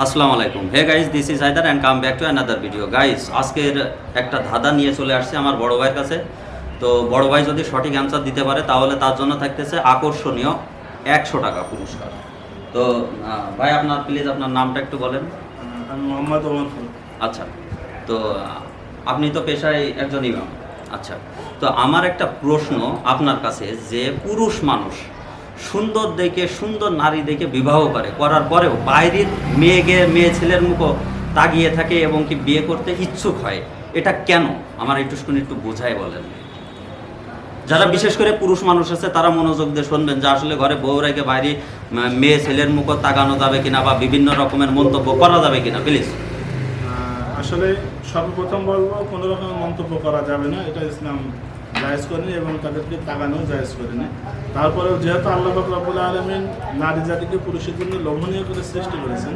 আসসালামু আলাইকুম। Hey guys, this is Haider and come back to another video. Guys, আজকের একটা ধাঁধা নিয়ে চলে আসছে আমার বড় ভাইয়ের কাছে। তো বড় ভাই যদি সঠিক অ্যান্সার দিতে পারে তাহলে তার জন্য থাকতেছে আকর্ষণীয় 100 টাকা পুরস্কার। তো ভাই, আপনার প্লিজ আপনার নামটা একটু বলেন। আমি মোহাম্মদ ওমর ফারুক। আচ্ছা, তো আপনি তো পেশায় একজন ইমাম। আচ্ছা, তো আমার একটা প্রশ্ন আপনার কাছে, যে পুরুষ মানুষ সুন্দর দেখে, সুন্দর নারী দেখে বিবাহ করার পরেও বাইরের মেয়ে ছেলের মুখও তাকিয়ে থাকে এবং কি বিয়ে করতে ইচ্ছুক হয়, এটা কেন? আমার একটু বোঝাই বলেন। যারা বিশেষ করে পুরুষ মানুষ আছে তারা মনোযোগ দিয়ে শুনবেন, যে আসলে ঘরে বউ রেখে বাইরে মেয়ে ছেলের মুখও তাকানো যাবে কিনা, বা বিভিন্ন রকমের মন্তব্য করা যাবে কিনা, প্লিজ। আসলে সর্বপ্রথম বলবো, কোনো রকম মন্তব্য করা যাবে না, এটা ইসলাম জায়েজ করেনি এবং তাদেরকে তাকানো জায়েজ করেনি। তারপরেও যেহেতু আল্লাহ পাক রব্বুল আলামিন নারী জাতিকে পুরুষের জন্য লোভনীয় করে সৃষ্টি করেছেন,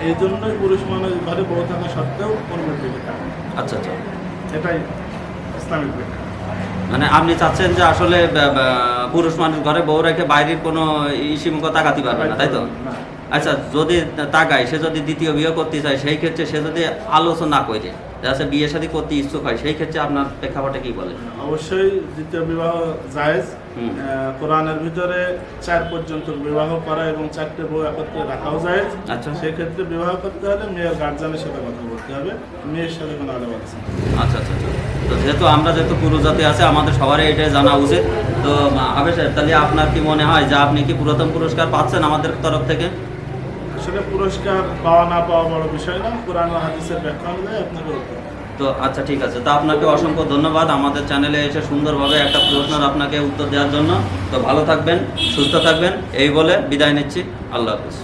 এই জন্যই পুরুষ মানুষ ঘরে বউ থাকা সত্ত্বেও অন্যের দিকে তাকায়। আচ্ছা আচ্ছা, এটাই ইসলামিক ব্যাখ্যা। মানে আপনি চাচ্ছেন যে আসলে পুরুষ মানুষ ঘরে বউ রেখে বাইরের কোনো ইসিমুখ তাকাতে পারবে না, তাই তো? না। আচ্ছা, যদি তাকায়, সে যদি দ্বিতীয় বিয়ে করতে চায়, সেই ক্ষেত্রে সে যদি আলোচনা করে আচ্ছা বিয়ে শাদী করতে ইচ্ছুক হয়, সেই ক্ষেত্রে আপনার প্রেক্ষাপটে কি বলে? অবশ্যই দ্বিতীয় বিবাহ জায়েজ। কোরআনের ভিতরে 4 পর্যন্ত বিবাহ করা এবং 4টে বউ একত্রে রাখাও জায়েজ। আচ্ছা, সেক্ষেত্রে বিবাহ করতে হলে মেয়ের গার্জিয়ানের সাথে কথা বলতে হবে, মেয়ের সাথে কোনো আলাপ আছে। আচ্ছা আচ্ছা আচ্ছা। তো যেহেতু পুরুষ জাতি আছে, আমাদের সবারই এটাই জানা উচিত। তো আবেশ সাহেব, তাহলে আপনার কি মনে হয় যে আপনি কি প্রথম পুরস্কার পাচ্ছেন আমাদের তরফ থেকে? আসলে পুরস্কার পাওয়া না পাওয়া বড় বিষয় না, কোরআন ও হাদিসের ব্যাখ্যা অনুযায়ী আপনাকে উত্তর। তো আচ্ছা, ঠিক আছে। তো আপনাকে অসংখ্য ধন্যবাদ আমাদের চ্যানেলে এসে সুন্দরভাবে একটা প্রশ্নের আপনাকে উত্তর দেওয়ার জন্য। তো ভালো থাকবেন, সুস্থ থাকবেন, এই বলে বিদায় নিচ্ছি। আল্লাহ হাফিজ।